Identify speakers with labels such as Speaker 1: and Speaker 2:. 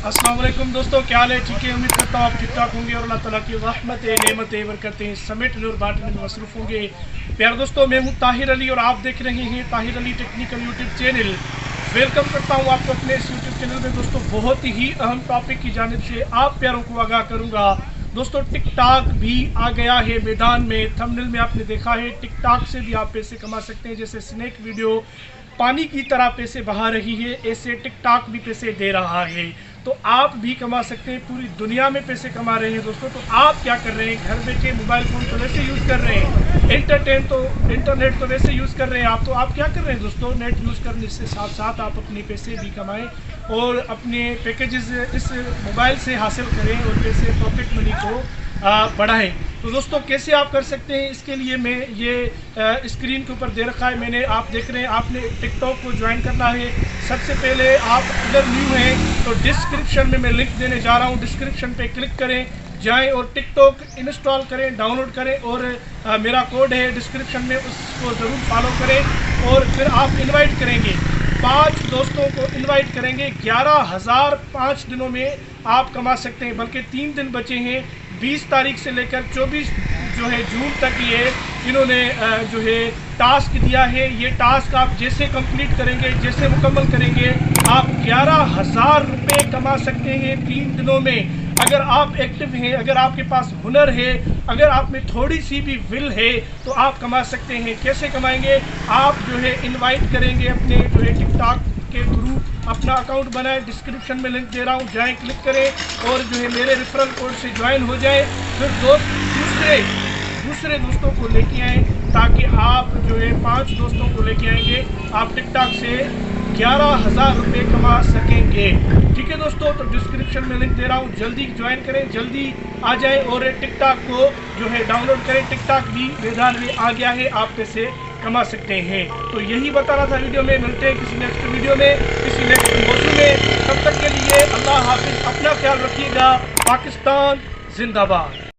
Speaker 1: अस्सलाम वालेकुम दोस्तों, क्या हाल है? ठीक है, उम्मीद करता हूँ आप ठीक ठाक होंगे और अल्लाह ताला की रहमत नेमत बरकतें समेटने और बांटने में मसरूफ़ होंगे। प्यारे दोस्तों, मैं हूँ ताहिर अली और आप देख रहे हैं Tahir Ali technical YouTube channel. Welcome करता हूँ आपको अपने इस यूट्यूब चैनल में। दोस्तों, बहुत ही अहम टॉपिक की जानिब से आप प्यारों को आगाह करूँगा। दोस्तों, टिकटॉक भी आ गया है मैदान में। थंबनेल में आपने देखा है, टिकटॉक से भी आप पैसे कमा सकते हैं। जैसे स्नैक वीडियो पानी की तरह पैसे बहा रही है, ऐसे टिकटॉक भी पैसे दे रहा है। तो आप भी कमा सकते हैं, पूरी दुनिया में पैसे कमा रहे हैं। दोस्तों, तो आप क्या कर रहे हैं? घर बैठे मोबाइल फ़ोन तो वैसे यूज़ कर रहे हैं, इंटरनेट तो वैसे यूज़ कर रहे हैं आप। तो आप क्या कर रहे हैं दोस्तों? नेट यूज़ करने से साथ साथ आप अपने पैसे भी कमाएं और अपने पैकेजेस इस मोबाइल से हासिल करें और पैसे पॉकेट मनी को बढ़ाएं। तो दोस्तों, कैसे आप कर सकते हैं? इसके लिए मैं ये स्क्रीन के ऊपर दे रखा है मैंने, आप देख रहे हैं। आपने टिकटॉक को ज्वाइन करना है। सबसे पहले आप अगर न्यू हैं तो डिस्क्रिप्शन में मैं लिंक देने जा रहा हूं, डिस्क्रिप्शन पे क्लिक करें, जाएं और टिकटॉक इंस्टॉल करें, डाउनलोड करें और मेरा कोड है डिस्क्रिप्शन में, उसको ज़रूर फॉलो करें। और फिर आप इनवाइट करेंगे, 5 दोस्तों को इनवाइट करेंगे। 11,000 5 दिनों में आप कमा सकते हैं, बल्कि 3 दिन बचे हैं। 20 तारीख से लेकर 24 जो है जून तक ये इन्होंने जो है टास्क दिया है। ये टास्क आप जैसे कंप्लीट करेंगे, जैसे मुकम्मल करेंगे, आप 11,000 रुपये कमा सकते हैं 3 दिनों में। अगर आप एक्टिव हैं, अगर आपके पास हुनर है, अगर आप में थोड़ी सी भी विल है, तो आप कमा सकते हैं। कैसे कमाएंगे? आप जो है इनवाइट करेंगे अपने जो है टिकटॉक के थ्रू, अपना अकाउंट बनाएं। डिस्क्रिप्शन में लिंक दे रहा हूँ, जाएं, क्लिक करें और जो है मेरे रेफरल कोड से ज्वाइन हो जाए। फिर दूसरे दोस्तों को लेके आएँ, ताकि आप जो है 5 दोस्तों को लेके आएंगे, आप टिकटॉक से 11,000 रुपये कमा सकेंगे। ठीक है दोस्तों, तो डिस्क्रिप्शन में लिंक दे रहा हूँ, जल्दी ज्वाइन करें, जल्दी आ जाएं और टिकटॉक को जो है डाउनलोड करें। टिकटॉक भी मैदान में आ गया है, आप पैसे कमा सकते हैं। तो यही बताना था वीडियो में। मिलते हैं किसी नेक्स्ट वीडियो में, किसी नेक्स्ट मौजू में। तब तक के लिए अल्लाह हाफिज़, अपना ख्याल रखिएगा। पाकिस्तान जिंदाबाद।